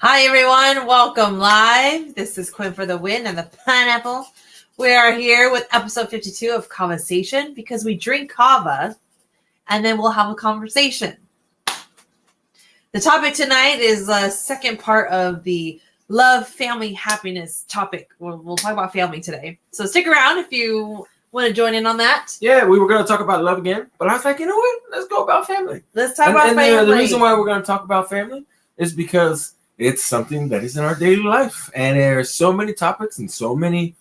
Hi, everyone. Welcome live. This is Quinn for the win and the pineapple. We are here with episode 52 of Kava-sation because we drink kava and then we'll have a conversation. The topic tonight is the second part of the love, family, happiness topic. We'll talk about family today. So stick around if you want to join in on that. Yeah, we were going to talk about love again, but I was like, you know what? Let's go about family. Let's talk about family. The reason why we're going to talk about family is because it's something that is in our daily life. And there's so many topics and so many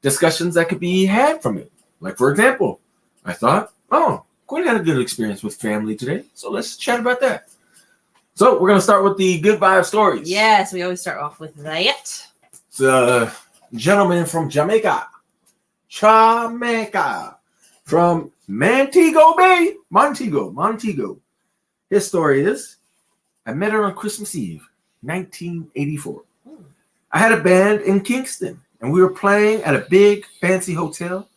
discussions that could be had from it. Like, for example, I thought, Quinn had a good experience with family today. So let's chat about that. So we're going to start with the good vibe stories. Yes, we always start off with that. It's a gentleman from Jamaica, from Montego Bay, Montego. His story is, I met her on Christmas Eve, 1984. I had a band in Kingston, and we were playing at a big, fancy hotel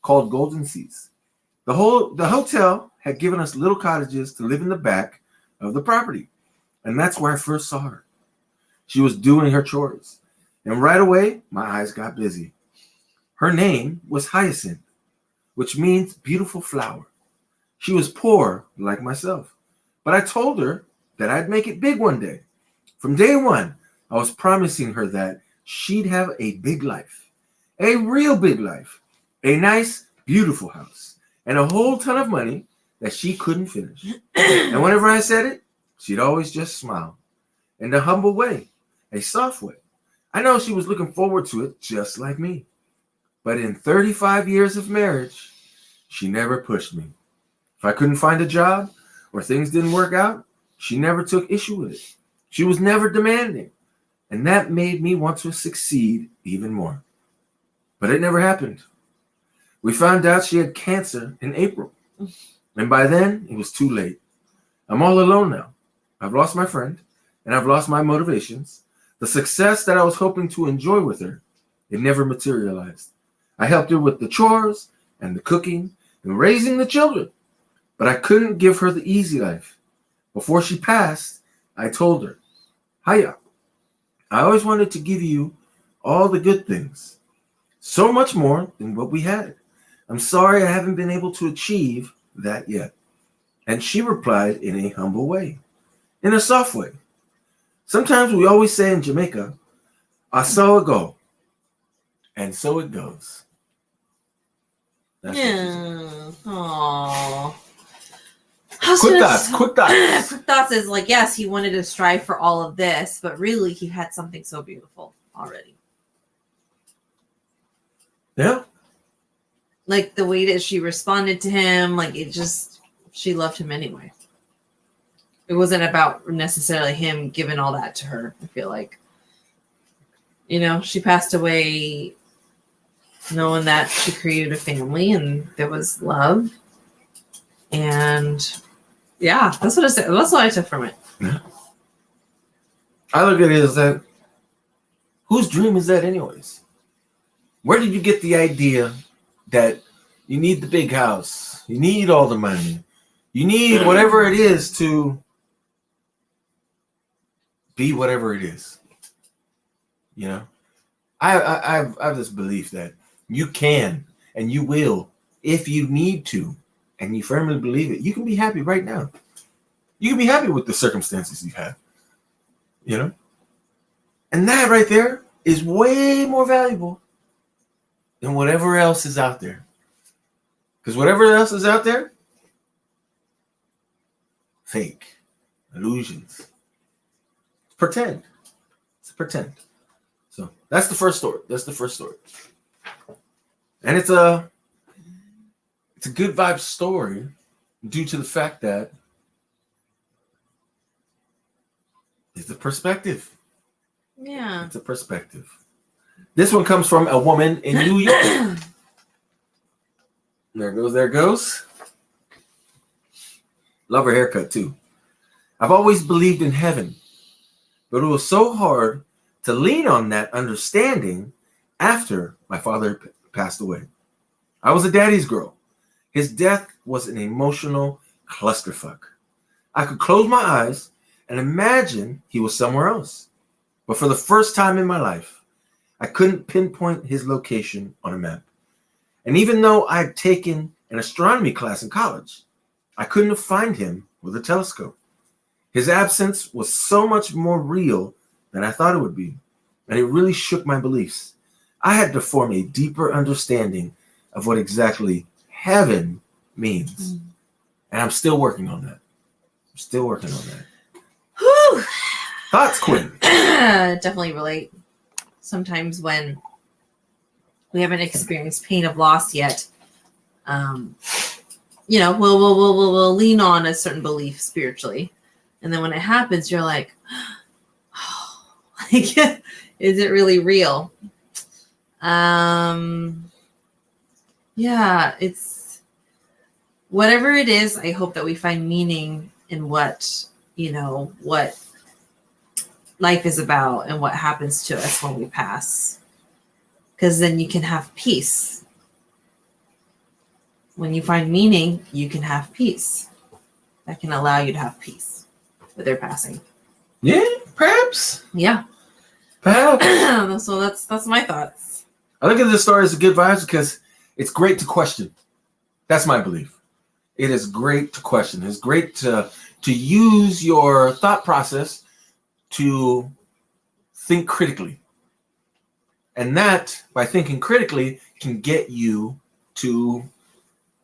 called Golden Seas. The hotel had given us little cottages to live in the back of the property, and that's where I first saw her. She was doing her chores, and right away, my eyes got busy. Her name was Hyacinth, which means beautiful flower. She was poor, like myself, but I told her that I'd make it big one day. From day one, I was promising her that she'd have a big life, a real big life, a nice, beautiful house, and a whole ton of money that she couldn't finish. And whenever I said it, she'd always just smile in a humble way, a soft way. I know she was looking forward to it just like me. But in 35 years of marriage, she never pushed me. If I couldn't find a job or things didn't work out, she never took issue with it. She was never demanding. And that made me want to succeed even more. But it never happened. We found out she had cancer in April. And by then, it was too late. I'm all alone now. I've lost my friend, and I've lost my motivations. The success that I was hoping to enjoy with her, it never materialized. I helped her with the chores and the cooking and raising the children, but I couldn't give her the easy life. Before she passed, I told her, Hiya, I always wanted to give you all the good things, so much more than what we had. I'm sorry I haven't been able to achieve that yet. And she replied in a humble way, in a soft way. Sometimes we always say in Jamaica, so it go, and so it goes. Yeah. Aww. Quick thoughts. Quick thoughts is like, yes, he wanted to strive for all of this, but really he had something so beautiful already. Yeah. Like the way that she responded to him, like she loved him anyway. It wasn't about necessarily him giving all that to her. I feel like, she passed away knowing that she created a family and there was love. And yeah, that's what I took from it. Yeah. I look at it as that, whose dream is that anyways? Where did you get the idea that you need the big house, you need all the money, you need whatever it is to be whatever it is? I have this belief that you can and you will, if you need to, and you firmly believe it, you can be happy right now. You can be happy with the circumstances you have, And that right there is way more valuable than whatever else is out there. Because whatever else is out there, fake, illusions. Pretend. It's a pretend. So that's the first story. And it's a good vibe story due to the fact that it's a perspective. Yeah. It's a perspective. This one comes from a woman in New York. There goes. Love her haircut too. I've always believed in heaven, but it was so hard to lean on that understanding after my father passed away. I was a daddy's girl. His death was an emotional clusterfuck. I could close my eyes and imagine he was somewhere else. But for the first time in my life, I couldn't pinpoint his location on a map. And even though I'd taken an astronomy class in college, I couldn't find him with a telescope. His absence was so much more real than I thought it would be, and it really shook my beliefs. I had to form a deeper understanding of what exactly heaven means. And I'm still working on that. Whew. Thoughts, Quinn? Definitely relate. Sometimes when we haven't experienced pain of loss yet, we'll lean on a certain belief spiritually, and then when it happens, you're like, oh, like, is it really real? Yeah, it's whatever it is. I hope that we find meaning in what life is about and what happens to us when we pass, because then you can have peace. When you find meaning, you can have peace. That can allow you to have peace with their passing. Yeah, perhaps. Yeah. Perhaps. So that's my thoughts. I look at this story as a good vibes because it's great to question. That's my belief. It is great to question. It's great to use your thought process to think critically. And that, by thinking critically, can get you to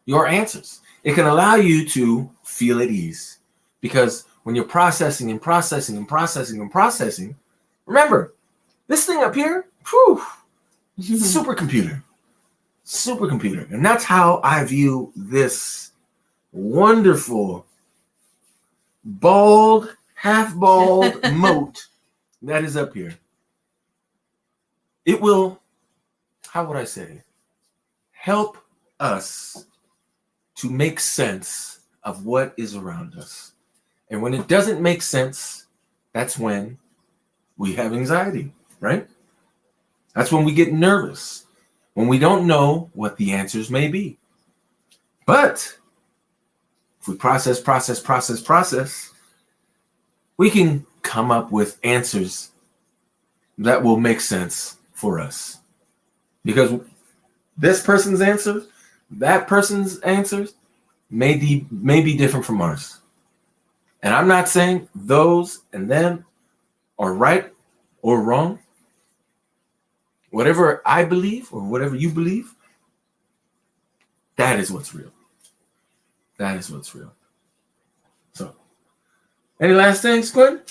your answers. It can allow you to feel at ease. Because when you're processing and processing and processing and processing, remember, this thing up here, supercomputer. And that's how I view this wonderful, bald, half-bald moat that is up here. It will, how would I say, help us to make sense of what is around us. And when it doesn't make sense, that's when we have anxiety, right? That's when we get nervous, when we don't know what the answers may be. But if we process, we can come up with answers that will make sense for us. Because this person's answer, that person's answers may be different from ours. And I'm not saying those and them are right or wrong. Whatever I believe or whatever you believe, that is what's real. That is what's real. So, any last things, Quinn?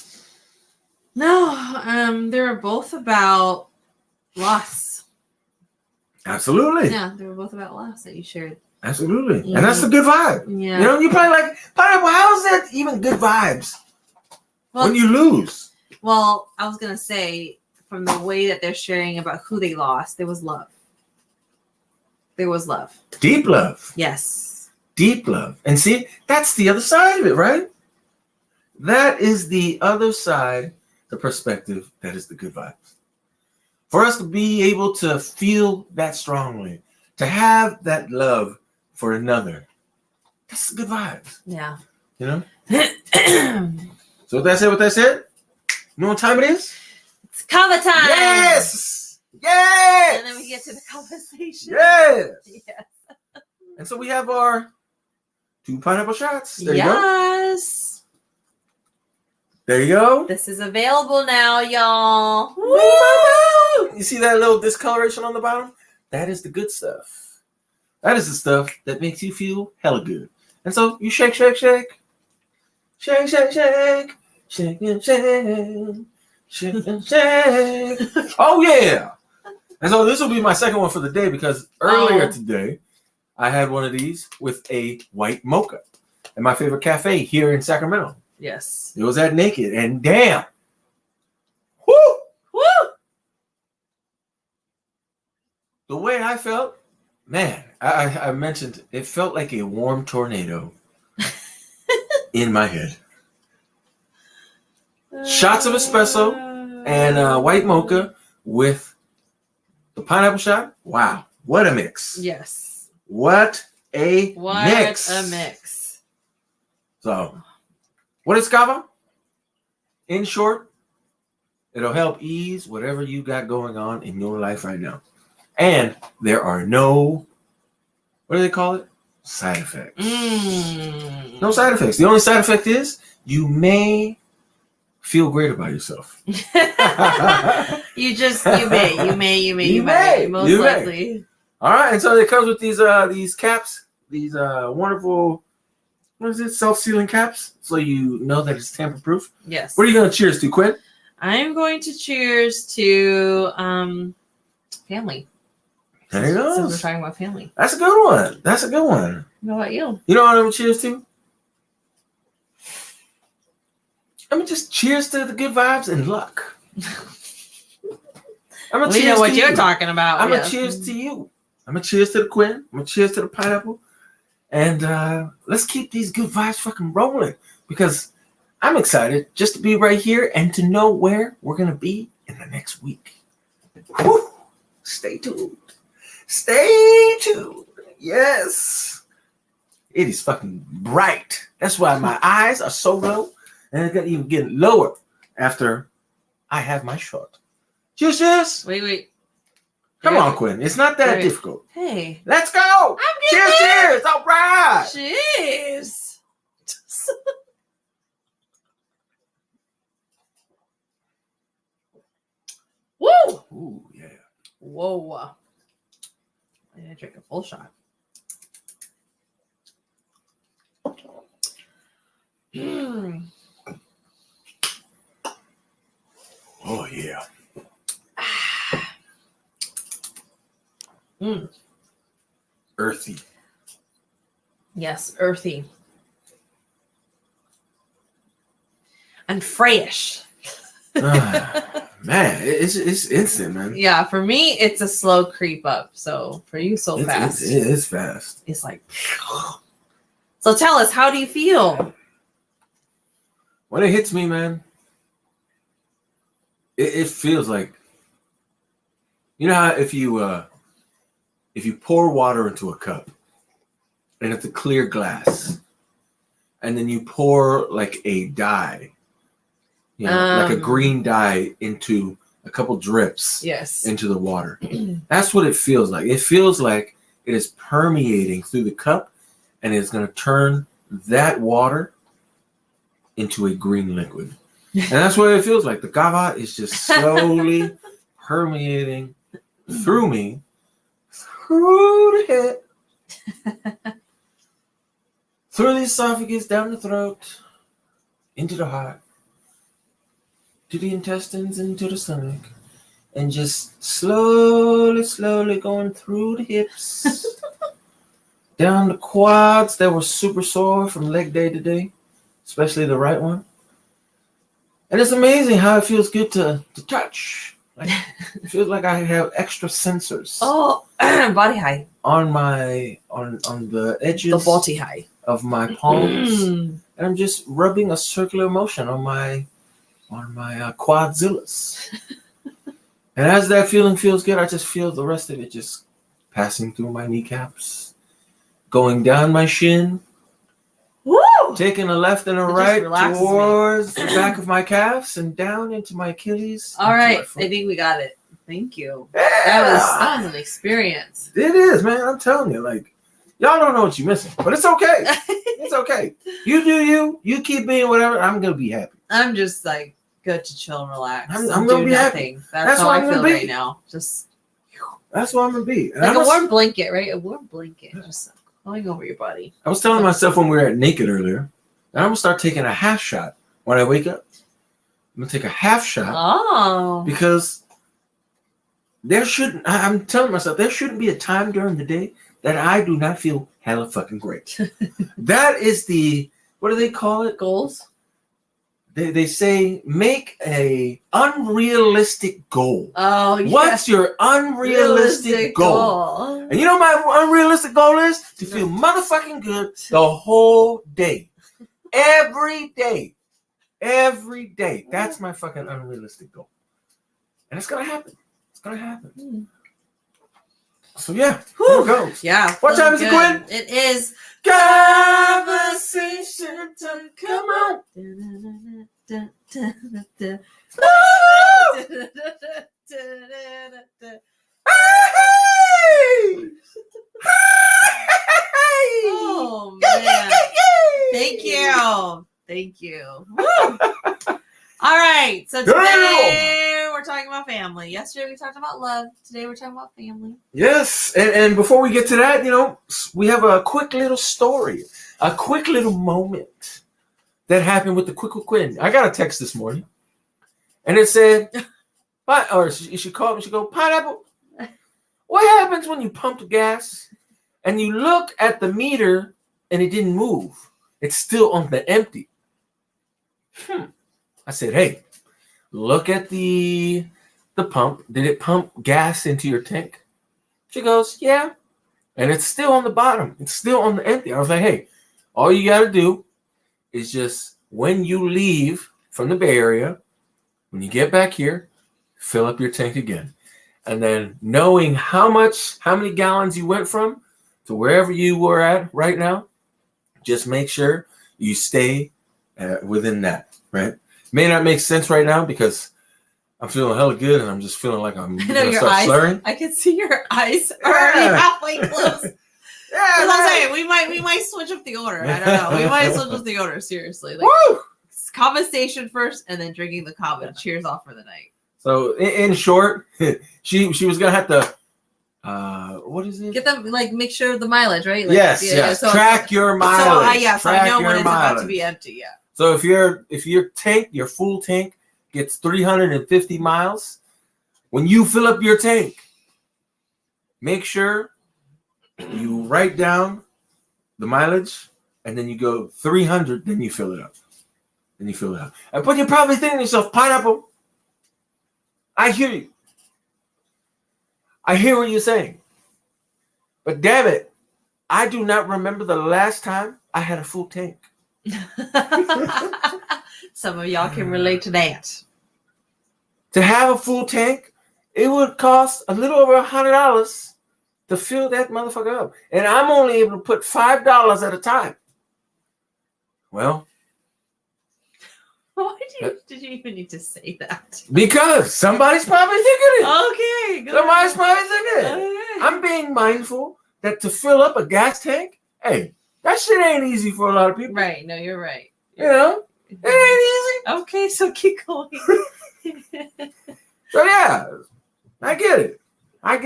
No, they're both about loss. Absolutely. Yeah, they were both about loss that you shared. Absolutely. And that's the good vibe. Yeah. You know, you're probably like, Pineapple, how is that even good vibes when you lose? Well, I was going to say, from the way that they're sharing about who they lost, there was love. There was love. Deep love. Yes. Deep love. And see, that's the other side of it, right? That is the other side, the perspective that is the good vibes. For us to be able to feel that strongly, to have that love for another, that's good vibes. Yeah. You know? So with that said, you know what time it is? It's kava time. Yes! Yes! And then we get to the kava-sation. Yes! Yes. And so we have our 2 pineapple shots. There you go. Yes. There you go. This is available now, y'all. Woo! You see that little discoloration on the bottom? That is the good stuff. That is the stuff that makes you feel hella good. And so you shake, shake, shake. Shake, shake, shake. Shake and shake. Shake and shake. Oh, yeah. And so this will be my second one for the day because earlier today, I had one of these with a white mocha at my favorite cafe here in Sacramento. Yes. It was at Naked, and damn. Woo! Woo! The way I felt, man, I mentioned it felt like a warm tornado in my head. Shots of espresso and white mocha with the pineapple shot. Wow, what a mix. Yes. What a mix. What a mix. So, what is kava? In short, It'll help ease whatever you got going on in your life right now. And there are no, what do they call it? Side effects. No side effects. The only side effect is you may feel great about yourself. You may. Most likely. All right, and so it comes with these caps, these wonderful, what is it, self-sealing caps, so you know that it's tamper-proof. Yes. What are you going to cheers to, Quinn? I'm going to cheers to family. There you go. Since we're talking about family. That's a good one. That's a good one. How about you? You know what I'm going to cheers to? I'm going to just cheers to the good vibes and luck. I'm going to We know what you're talking about. I'm going to cheers to you. I'm going to cheers to the Quinn. I'm going to cheers to the pineapple. And let's keep these good vibes fucking rolling, because I'm excited just to be right here and to know where we're going to be in the next week. Woo! Stay tuned. Stay tuned. Yes. It is fucking bright. That's why my eyes are so low, and it's going to even get lower after I have my shot. Cheers, cheers. Wait. Come on, Quinn. It's not that difficult. Hey. Let's go. Cheers, cheers. All right. Cheers. Woo. Ooh, yeah. Whoa. I didn't drink a full shot. Oh, yeah. Earthy. Yes, earthy. And fresh. Man, it's instant, man. Yeah, for me, it's a slow creep up. So for you, fast. It's fast. It's like. So tell us, how do you feel? When it hits me, man, it feels like, you know how if you pour water into a cup and it's a clear glass, and then you pour like a dye, like a green dye into a couple drips into the water. That's what it feels like. It feels like it is permeating through the cup, and it's going to turn that water into a green liquid. And that's what it feels like. The kava is just slowly permeating through me, through the head, through the esophagus, down the throat, into the heart, to the intestines, into the stomach, and just slowly going through the hips, down the quads that were super sore from leg day to day, especially the right one. And it's amazing how it feels good to touch. Like, it feels like I have extra sensors. Oh, body high. On the edges. The body high. Of my palms. And I'm just rubbing a circular motion on my quadzillas. And as that feeling feels good, I just feel the rest of it just passing through my kneecaps, going down my shin, woo! Taking a left and a right towards the back of my calves and down into my Achilles. All right, I think we got it. Thank you. Yeah. That was an experience. It is, man. I'm telling you, like, y'all don't know what you're missing, but it's okay. It's okay. You do you. You keep being whatever. I'm gonna be happy. I'm just like good to chill and relax. I'm gonna be happy. That's how I feel right now. Just. That's what I'm gonna be. And like a warm blanket, right? A warm blanket, just going over your body. I was telling myself when we were at Naked earlier, that I'm gonna start taking a half shot when I wake up. I'm gonna take a half shot. Oh. Because I'm telling myself there shouldn't be a time during the day that I do not feel hella fucking great. That is what do they call it? Goals? They say make a unrealistic goal. Oh, yeah. What's your unrealistic goal? And you know what my unrealistic goal is? To feel motherfucking good the whole day. Every day. Every day. That's my fucking unrealistic goal. And it's going to happen. It's going to happen. So yeah, Whew. there it goes. Yeah. What time is it, Quinn? It is Kava-sation time. Come on. Oh man. Thank you. Thank you. All right. So today we're talking about family. Yesterday we talked about love. Today we're talking about family. Yes, and before we get to that, we have a quick little story, a quick little moment that happened with the Quick Quinn. I got a text this morning, and it said, she called me. She go, Pineapple, what happens when you pump the gas and you look at the meter and it didn't move? It's still on the empty. I said, hey, look at the pump. Did it pump gas into your tank? She goes, yeah. And it's still on the bottom. It's still on the empty. I was like, hey, all you got to do is just when you leave from the Bay Area, when you get back here, fill up your tank again. And then knowing how many gallons you went from to wherever you were at right now, just make sure you stay within that, right? May not make sense right now because I'm feeling hella good and I'm just feeling like I'm going to start slurring. I can see your eyes are already halfway closed. Yeah, I'm saying we might switch up the order. I don't know. We might switch up the order, seriously. Like, woo! Kava-sation first and then drinking the kava. Cheers off for the night. So in short, she was gonna have to what is it? Get them make sure of the mileage, right? Like, yes. So track your mileage. So I know when it's about to be empty. Yeah. So if your tank, your full tank gets 350 miles, when you fill up your tank, make sure you write down the mileage and then you go 300, then you fill it up. But you're probably thinking to yourself, Pineapple, I hear you. I hear what you're saying. But damn it, I do not remember the last time I had a full tank. Some of y'all can relate to that. To have a full tank, it would cost a little over $100 to fill that motherfucker up. And I'm only able to put $5 at a time. Well, why did you even need to say that? Because somebody's probably thinking it. Okay, good. Somebody's probably thinking it. Okay. I'm being mindful that to fill up a gas tank, hey, that shit ain't easy for a lot of people. Right. No, you're right. It ain't easy. Okay, so keep going. So yeah, I get it. I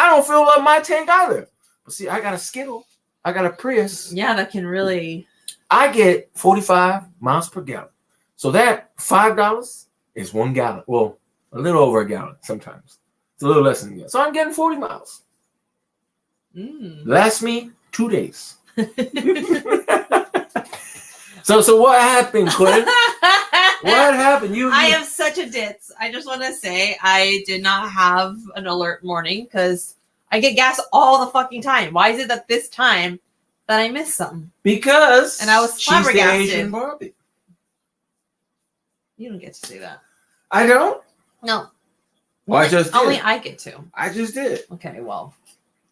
don't fill up my tank either. But see, I got a Skittle. I got a Prius. Yeah, that can really. I get 45 miles per gallon. So that $5 is 1 gallon. Well, a little over a gallon sometimes. It's a little less than a gallon. So I'm getting 40 miles. Lasts me 2 days. So what happened, Quinn? What happened? I am such a ditz. I just want to say I did not have an alert morning because I get gas all the fucking time. Why is it that this time that I missed something? Because and I was flabbergasted. She's the Asian Barbie. You don't get to say that. I don't? No. Well, I just did. Only I get to. I just did. Okay, well,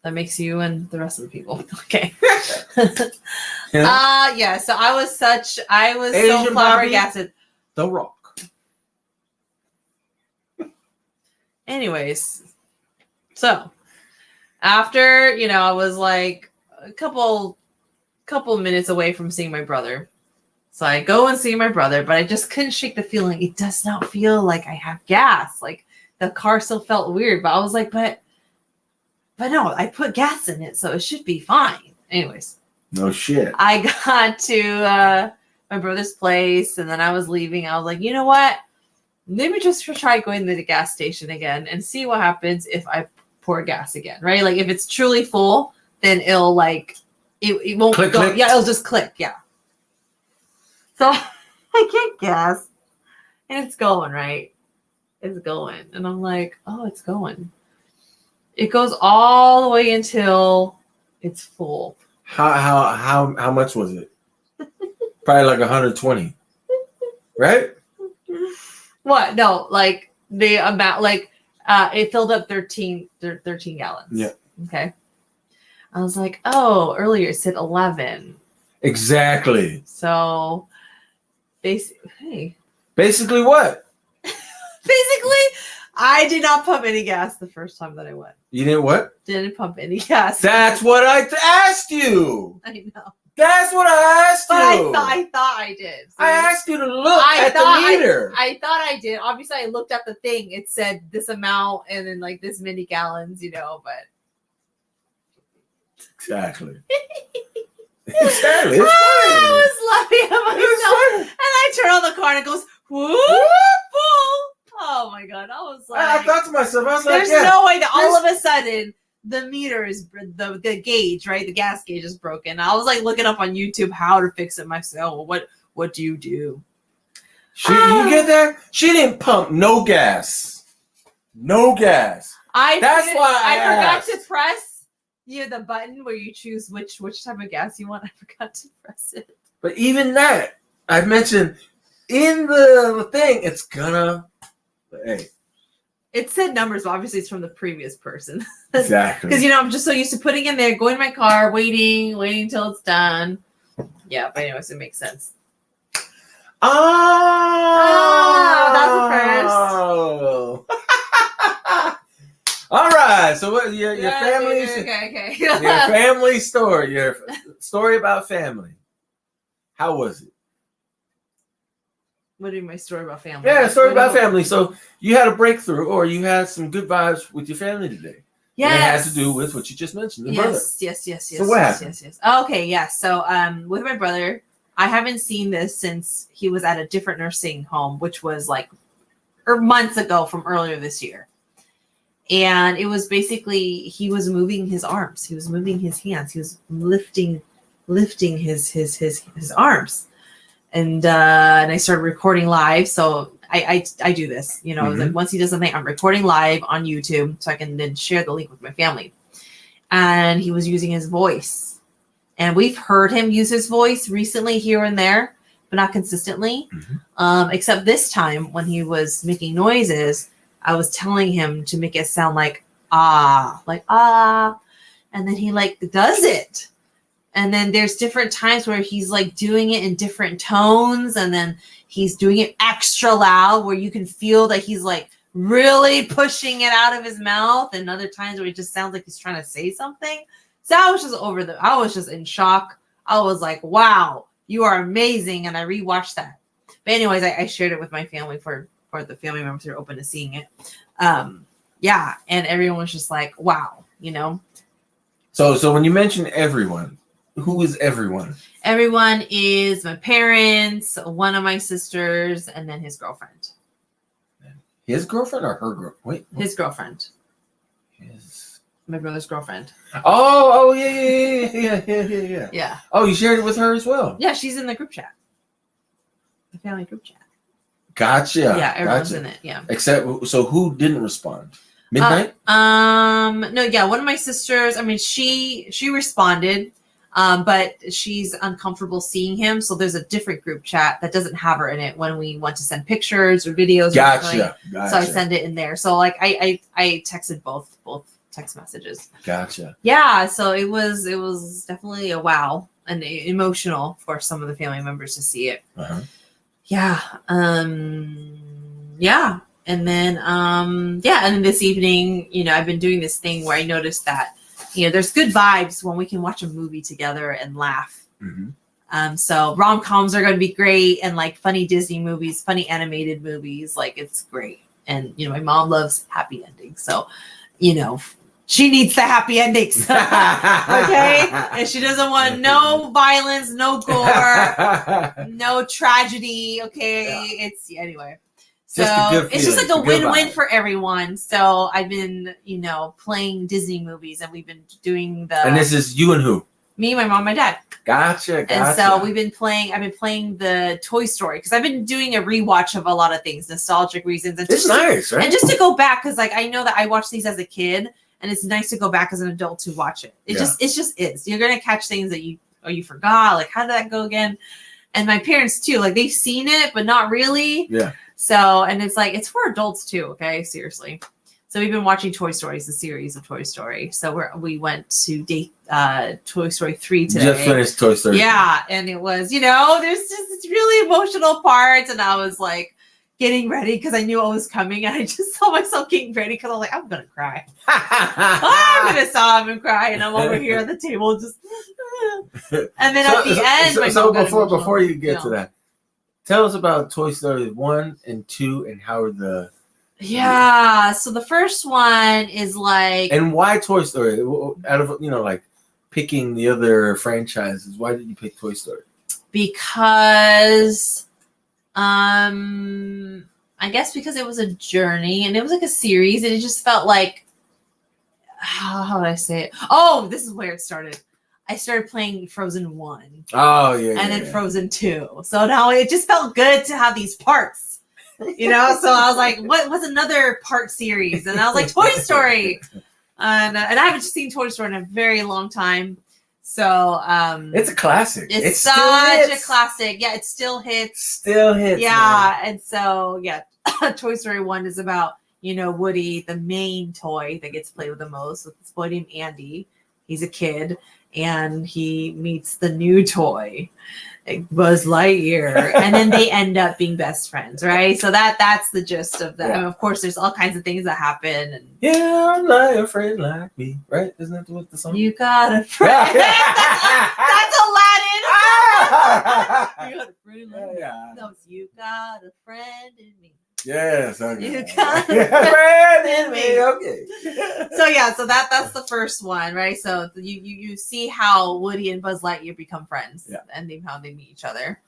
that makes you and the rest of the people. Okay. Yeah. Yeah, so I was Asian so flabbergasted. The Rock. Anyways, so after, I was like a couple minutes away from seeing my brother. So I go and see my brother, but I just couldn't shake the feeling. It does not feel like I have gas. Like the car still felt weird, but I was like, but no, I put gas in it, so it should be fine. Anyways. No shit. I got to my brother's place, and then I was leaving. I was like, you know what? Maybe just try going to the gas station again and see what happens if I pour gas again, right? Like if it's truly full, then it'll it won't click, go. click. Yeah, it'll just click. Yeah. So I get gas and it's going, right? It's going. And I'm like, oh, it's going. It goes all the way until it's full. How much was it? Probably like 120. Right? What? No, like the amount, it filled up 13 gallons. Yeah. Okay. I was like, oh, earlier it said 11. Exactly. So, basically, Basically what? I did not pump any gas the first time that I went. You didn't what? Didn't pump any gas. That's what I asked you. I know. That's what I asked you. I thought I did. See? I asked you to look at the meter. I thought I did. Obviously, I looked at the thing. It said this amount and then like this many gallons, but. Exactly. Exactly. It's I was laughing at myself. And I turn on the car and it goes, whoop, full. Oh my God. I was like. I thought to myself, I was like, there's no way that all of a sudden the meter is, the gauge, right? The gas gauge is broken. I was like looking up on YouTube how to fix it myself. What do you do? You get that? She didn't pump no gas. No gas. I forgot to press the button where you choose which type of gas you want. I forgot to press it. But even that, I mentioned in the thing, it's gonna. Hey. It said numbers, but obviously it's from the previous person. Exactly. Because I'm just so used to putting in there, going in my car, waiting till it's done. Yeah, but anyways, it makes sense. Oh, that's the first. All right. So what? Your family? Okay. Your family story. Your story about family. How was it? What is my story about family? Yeah, story about family. So you had a breakthrough, or you had some good vibes with your family today. Yes. And it has to do with what you just mentioned, your brother. Yes. So what happened? Yes. Okay, yeah. So with my brother, I haven't seen this since he was at a different nursing home, which was months ago from earlier this year. And it was basically he was moving his arms, he was moving his hands, he was lifting his arms. And I started recording live. So I do this, like once he does something, I'm recording live on YouTube so I can then share the link with my family. And he was using his voice. And we've heard him use his voice recently here and there, but not consistently. Except this time when he was making noises, I was telling him to make it sound like ah. And then he does it. And then there's different times where he's doing it in different tones. And then he's doing it extra loud where you can feel that he's really pushing it out of his mouth. And other times where it just sounds like he's trying to say something. So I was just in shock. I was like, wow, you are amazing. And I rewatched that. But anyways, I shared it with my family for the family members who are open to seeing it. Yeah. And everyone was just like, wow, So when you mention everyone, who is everyone? Everyone is my parents, one of my sisters, and then his girlfriend. His girlfriend or her girlfriend? Wait. His girlfriend. My brother's girlfriend. Oh, yeah. Yeah. Oh, you shared it with her as well? Yeah, she's in the group chat. The family group chat. Gotcha. Yeah, everyone's in it. Yeah. Except, so who didn't respond? Midnight? No, yeah, one of my sisters, she responded. But she's uncomfortable seeing him. So there's a different group chat that doesn't have her in it when we want to send pictures or videos. Gotcha. So I send it in there. So I texted both text messages. Gotcha. Yeah. So it was definitely a wow and emotional for some of the family members to see it. Yeah. Yeah. And then, and then this evening, I've been doing this thing where I noticed that there's good vibes when we can watch a movie together and laugh. So rom-coms are going to be great, and funny Disney movies, funny animated movies, it's great. And my mom loves happy endings, so she needs the happy endings. Okay, and she doesn't want no violence, no gore, no tragedy. Okay, anyway. So it's just a win-win for everyone. So I've been, playing Disney movies, and we've been doing And this is you and who? Me, my mom, my dad. Gotcha. And so I've been playing the Toy Story because I've been doing a rewatch of a lot of things, nostalgic reasons. And it's nice, right? And just to go back, because I know that I watched these as a kid, and it's nice to go back as an adult to watch it. It just is. You're gonna catch things that you forgot. How did that go again? And my parents too. They've seen it, but not really. Yeah. So, and it's it's for adults too. Okay. Seriously. So we've been watching Toy Story, the series of Toy Story. So we went to Toy Story 3 today. Just finished Toy Story. Yeah, and it was, there's just this really emotional parts, and I was like getting ready because I knew it was coming, and I just saw myself getting ready because I was like, I'm gonna cry. I'm gonna sob and cry, and I'm over here at the table just. And then at the end, before you get to that, tell us about Toy Story 1 and 2 and how the. Yeah, so the first one is like. And why Toy Story? Out of like picking the other franchises, why did you pick Toy Story? Because, I guess because it was a journey and it was like a series, and it just felt like, how do I say it? Oh, this is where it started. I started playing Frozen 1. Oh, yeah. And then Frozen 2. So now it just felt good to have these parts. So I was like, what's another part series? And I was like, Toy Story. And I haven't seen Toy Story in a very long time. So it's a classic. It's such a classic. Yeah, it still hits. Still hits. Yeah. Man. And so, yeah, Toy Story 1 is about, Woody, the main toy that gets played with the most, with this boy named Andy. He's a kid, and he meets the new toy, Buzz Lightyear, and then they end up being best friends, right? So that's the gist of that. Yeah. And of course, there's all kinds of things that happen. And yeah, I'm like a friend like me, right? Isn't that what the song? You got a friend. That's Aladdin. You got a friend like me. Yeah. No, it's you got a friend in me. Yes, okay. You got a friend in me. Okay. So that's the first one, right? So you see how Woody and Buzz Lightyear become friends, and how they meet each other.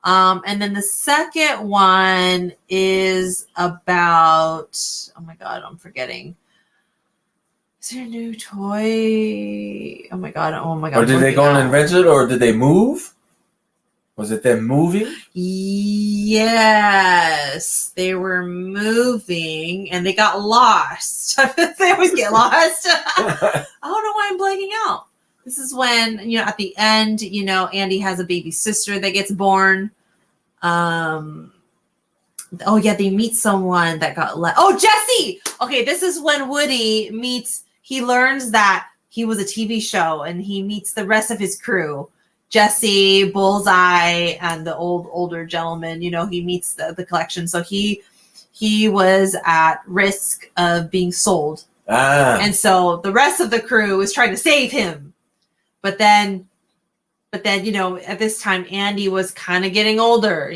And then the second one is about, oh my God, I'm forgetting. Is there a new toy? Oh my God. Or did they go on an adventure, or did they move? Was it them moving? Yes, they were moving and they got lost. They always get lost. I don't know why I'm blanking out. This is when, at the end, Andy has a baby sister that gets born. They meet someone that got left. Oh, Jesse! Okay, this is when Woody he learns that he was a TV show, and he meets the rest of his crew. Jesse, Bullseye, and the older gentleman, he meets the collection. So he was at risk of being sold. And so the rest of the crew was trying to save him. But then, at this time, Andy was kind of getting older,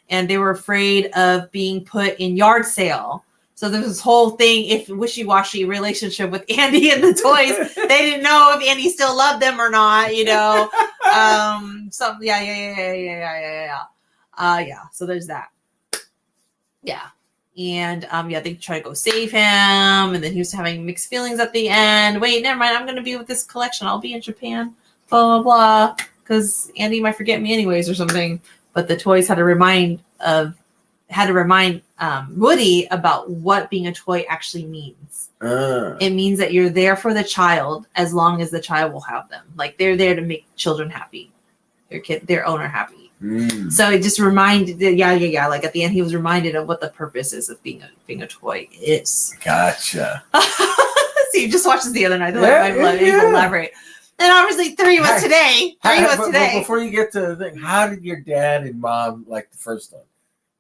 and they were afraid of being put in yard sale. So there was this whole thing, if wishy-washy relationship with Andy and the toys. They didn't know if Andy still loved them or not, Yeah. So there's that. Yeah. And they try to go save him, and then he was having mixed feelings at the end. Wait, never mind. I'm going to be with this collection. I'll be in Japan. Blah, blah, blah. Because Andy might forget me anyways or something. But the toys had to remind Woody about what being a toy actually means. It means that you're there for the child as long as the child will have them. Like, they're there to make children happy, their owner happy. So it just reminded, like at the end, he was reminded of what the purpose is of being a toy is. Gotcha. See, you just watched this the other night. Elaborate. And obviously 3 was today. 3 was today. But before you get to the thing, how did your dad and mom like the first one?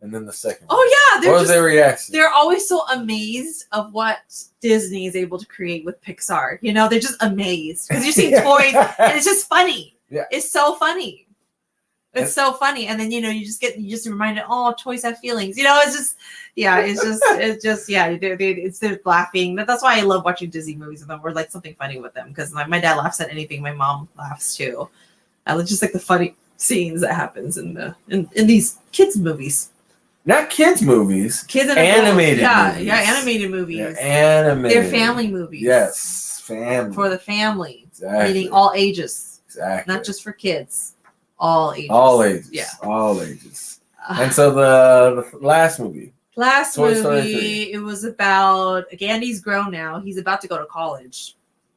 And then the second. Oh yeah, what was their reaction? They're always so amazed of what Disney is able to create with Pixar. They're just amazed because you see toys, and it's just funny. Yeah, it's so funny. It's so funny, and then you just reminded. Oh, toys have feelings. They're laughing. That's why I love watching Disney movies with them, or like something funny with them, because my dad laughs at anything. My mom laughs too. It's just like the funny scenes that happens in these kids movies. Not kids movies. Kids and animated adults. movies. Yeah, animated movies. Animated. They're family movies. Yes, family. For the family. Exactly. Meaning all ages. Exactly. Not just for kids. All ages. All ages. Yeah. All ages. And so the last movie. It was about, Andy's grown now. He's about to go to college.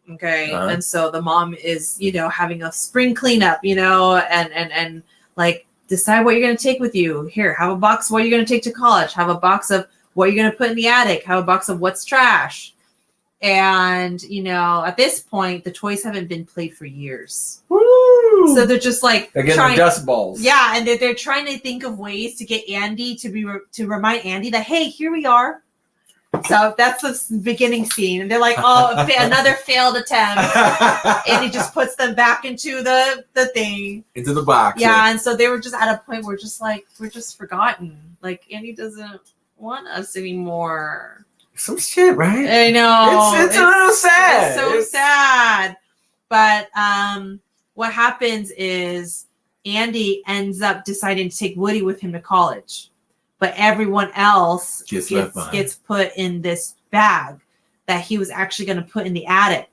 Okay. Uh-huh. And so the mom is, having a spring cleanup, and like, decide what you're going to take with you. Here, have a box of what you're going to take to college. Have a box of what are you going to put in the attic? Have a box of what's trash. And, you know, at this point, the toys haven't been played for years. Woo! So they're just like they're getting dust balls. Yeah, and they're trying to think of ways to get Andy to remind Andy that, hey, here we are. So that's the beginning scene. And they're like, oh, another failed attempt. And he just puts them back into the thing. Into the box. Yeah, and so they were just at a point where just like, we're just forgotten. Like, Andy doesn't want us anymore. Some shit, right? I know. It's a little sad. It's so sad. But what happens is Andy ends up deciding to take Woody with him to college. But everyone else gets put in this bag that he was actually going to put in the attic.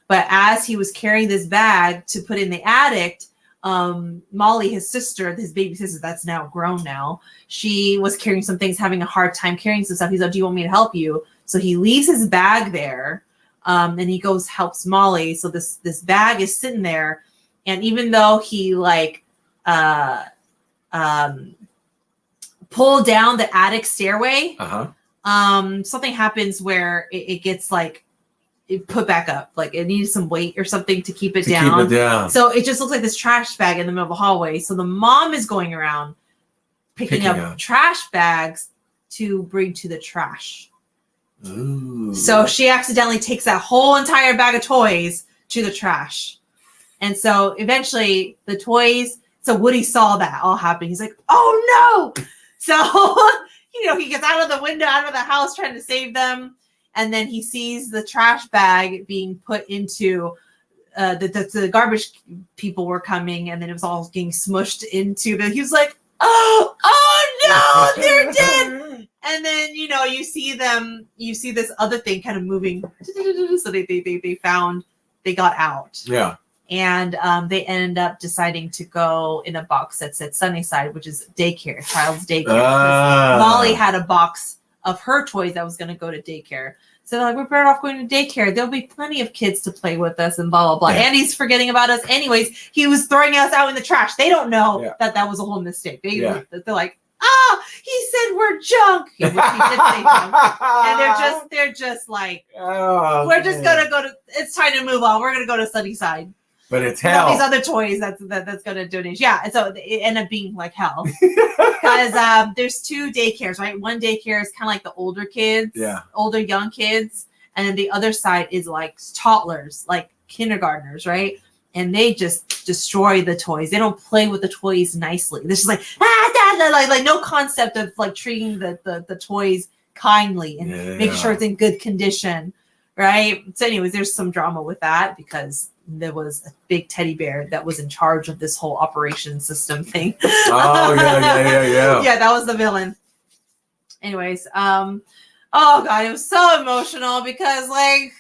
But as he was carrying this bag to put in the attic, Molly, his sister, his baby sister, that's now grown now, she was carrying some things, having a hard time carrying some stuff. He's like, do you want me to help you? So he leaves his bag there, and he goes, helps Molly. So this bag is sitting there. And even though he like pulled down the attic stairway, something happens where it gets like it put back up. Like it needs some weight or something to keep it down. So it just looks like this trash bag in the middle of the hallway. So the mom is going around picking up trash bags to bring to the trash. Ooh. So she accidentally takes that whole entire bag of toys to the trash. And so eventually the toys, so Woody saw that all happen. He's like, oh no. So, you know, he gets out of the window, out of the house trying to save them. And then he sees the trash bag being put into the garbage people were coming. And then it was all getting smushed into he was like, oh no, they're dead. And then, you know, you see this other thing kind of moving. So they got out. Yeah. And they ended up deciding to go in a box that said Sunnyside, which is daycare, child's daycare. Molly had a box of her toys that was going to go to daycare. So they're like, we're better off going to daycare. There'll be plenty of kids to play with us and blah, blah, blah. Yeah. Andy's forgetting about us. Anyways, he was throwing us out in the trash. They don't know that was a whole mistake. They're like, he said we're junk. Which he did say junk. And they're just like, we're just going to go to, it's time to move on. We're going to go to Sunnyside. But it's hell. These other toys that's going to donate. Yeah. And so it ended up being like hell. Because there's two daycares, right? One daycare is kind of like the older kids, older young kids. And then the other side is like toddlers, like kindergartners, right? And they just destroy the toys. They don't play with the toys nicely. They're just like, like no concept of like treating the toys kindly and making sure it's in good condition, right? So anyways, there's some drama with that because there was a big teddy bear that was in charge of this whole operation system thing. Oh, yeah. Yeah, that was the villain. Anyways, oh God, it was so emotional because like...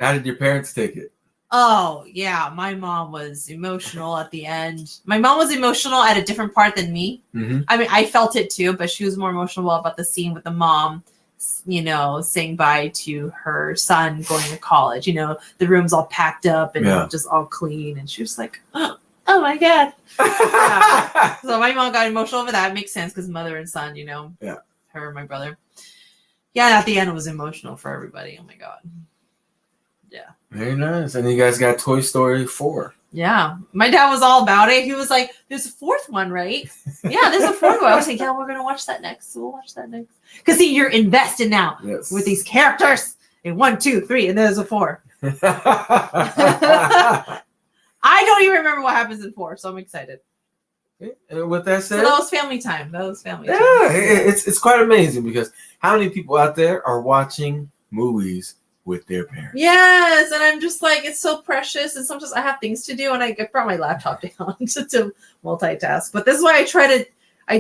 How did your parents take it? Oh, yeah, my mom was emotional at the end. My mom was emotional at a different part than me. Mm-hmm. I mean, I felt it too, but she was more emotional about the scene with the mom, you know, saying bye to her son going to college. You know, the room's all packed up and just all clean. And she was like, oh my God. So my mom got emotional over that. It makes sense because mother and son, you know, her and my brother. Yeah, and at the end it was emotional for everybody. Oh my God. Yeah. Very nice. And you guys got Toy Story 4. Yeah. My dad was all about it. He was like, there's a fourth one, right? Yeah, there's a fourth one. I was like, yeah, we're going to watch that next. So we'll watch that next. Because see, you're invested now with these characters. And 1, 2, 3, and there's a 4. I don't even remember what happens in 4, so I'm excited. And with that said, so that was family time. It's quite amazing because how many people out there are watching movies with their parents? Yes, and I'm just like, it's so precious. And sometimes I have things to do, and I brought my laptop down to multitask. But this is why I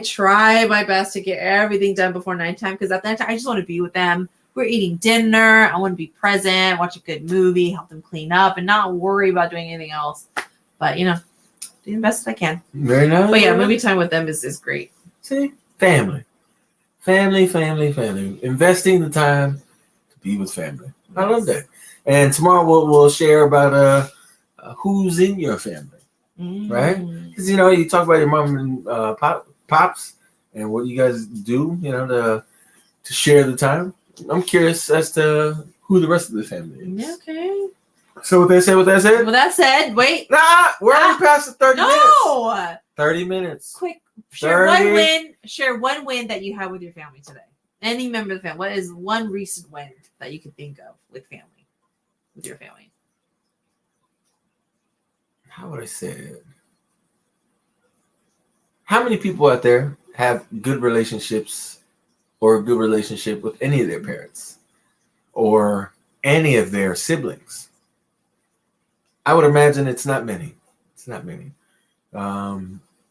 try my best to get everything done before nighttime because at that time I just want to be with them. We're eating dinner. I want to be present, watch a good movie, help them clean up, and not worry about doing anything else. But you know, do the best I can. Very nice. But yeah, movie time with them is great. See, family. Investing the time to be with family. I love that. And tomorrow we'll share about who's in your family, right? Because you know you talk about your mom and pops and what you guys do, you know, to share the time. I'm curious as to who the rest of the family is. Okay. So with that said, wait. Nah, we're already past the 30 minutes. No. 30 minutes. Quick. Share 30. one win that you had with your family today. Any member of the family. What is one recent win that you could think of with your family? How would I say it? How many people out there have good relationships or a good relationship with any of their parents or any of their siblings? I would imagine it's not many. I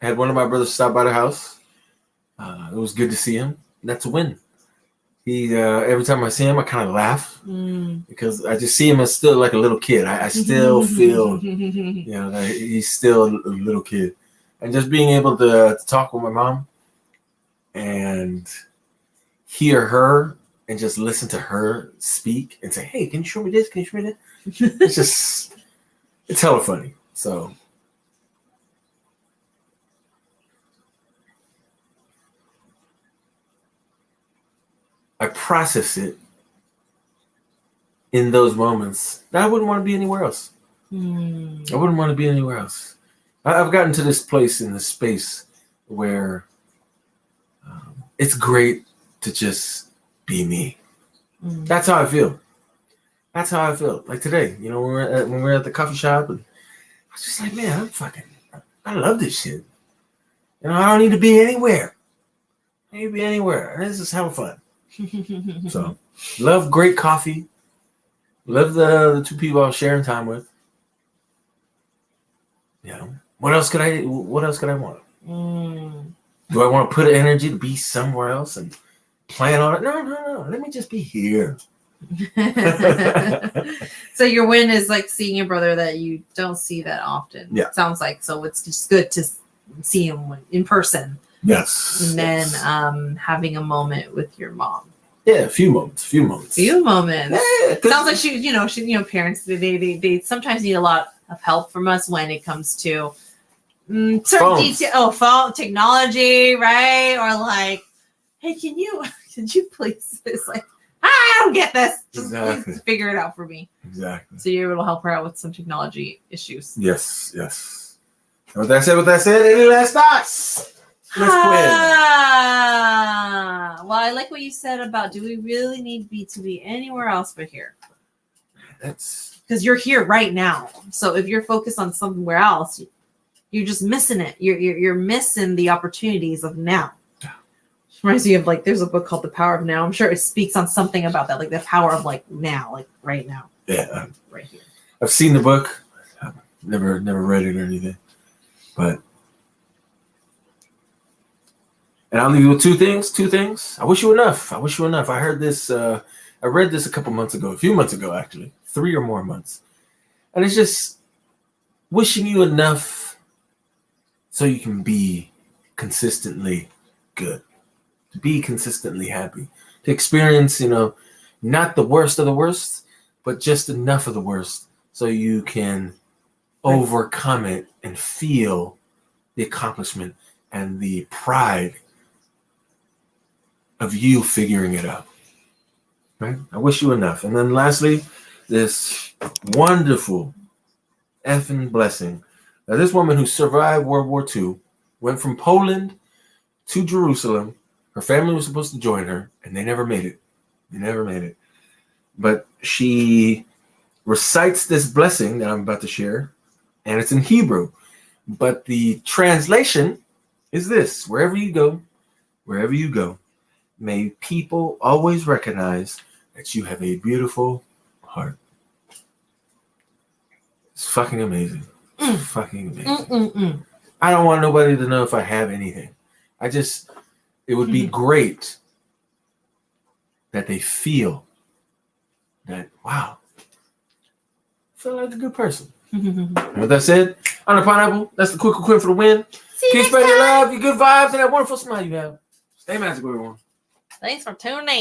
had one of my brothers stop by the house. It was good to see him. That's a win. He every time I see him, I kind of laugh because I just see him as still like a little kid. I still feel, that he's still a little kid. And just being able to talk with my mom and hear her and just listen to her speak and say, "Hey, can you show me this? Can you show me that?" It's hella funny. So. I process it in those moments that I wouldn't want to be anywhere else. I wouldn't want to be anywhere else. I've gotten to this place in this space where it's great to just be me. That's how I feel. Like today, when we're at the coffee shop, and I was just like, man, I love this shit. I don't need to be anywhere. I need to be anywhere. And this is hella fun. So, love great coffee. Love the two people I was sharing time with. What else could I want? Do I want to put energy to be somewhere else and plan on it? No. Let me just be here. So your win is like seeing your brother that you don't see that often. Yeah. Sounds like, so it's just good to see him in person. Yes. And then having a moment with your mom. Yeah, a few moments. Yeah, sounds like she parents they sometimes need a lot of help from us when it comes to certain detail. Phone technology, right? Or like, hey, could you please? It's like, I don't get this. Just please figure it out for me. Exactly. So you're able to help her out with some technology issues. Yes. And with that said, any last thoughts? Miss Quinn. Well, I like what you said about, do we really need to be anywhere else but here? That's because you're here right now. So if you're focused on somewhere else, you're just missing it. You're missing the opportunities of now. Reminds me of like, there's a book called The Power of Now. I'm sure it speaks on something about that, like the power of like now, like right now. Yeah, right here. I've seen the book. I've never read it or anything, but. And I'll leave you with two things. I wish you enough. I heard this. I read this a few months ago, actually, 3 or more months. And it's just wishing you enough so you can be consistently good, to be consistently happy, to experience, not the worst of the worst, but just enough of the worst so you can overcome it and feel the accomplishment and the pride of you figuring it out. Right? I wish you enough. And then lastly, this wonderful effing blessing. Now, this woman who survived World War II went from Poland to Jerusalem. Her family was supposed to join her, and they never made it. But she recites this blessing that I'm about to share, and it's in Hebrew. But the translation is this: wherever you go, may people always recognize that you have a beautiful heart. It's fucking amazing. I don't want nobody to know if I have anything. It would be great that they feel that, wow, I feel like a good person. And with that said, I'm the Pineapple. That's the quick for the win. Keep spreading your love, your good vibes, and that wonderful smile you have. Stay magical, everyone. Thanks for tuning in.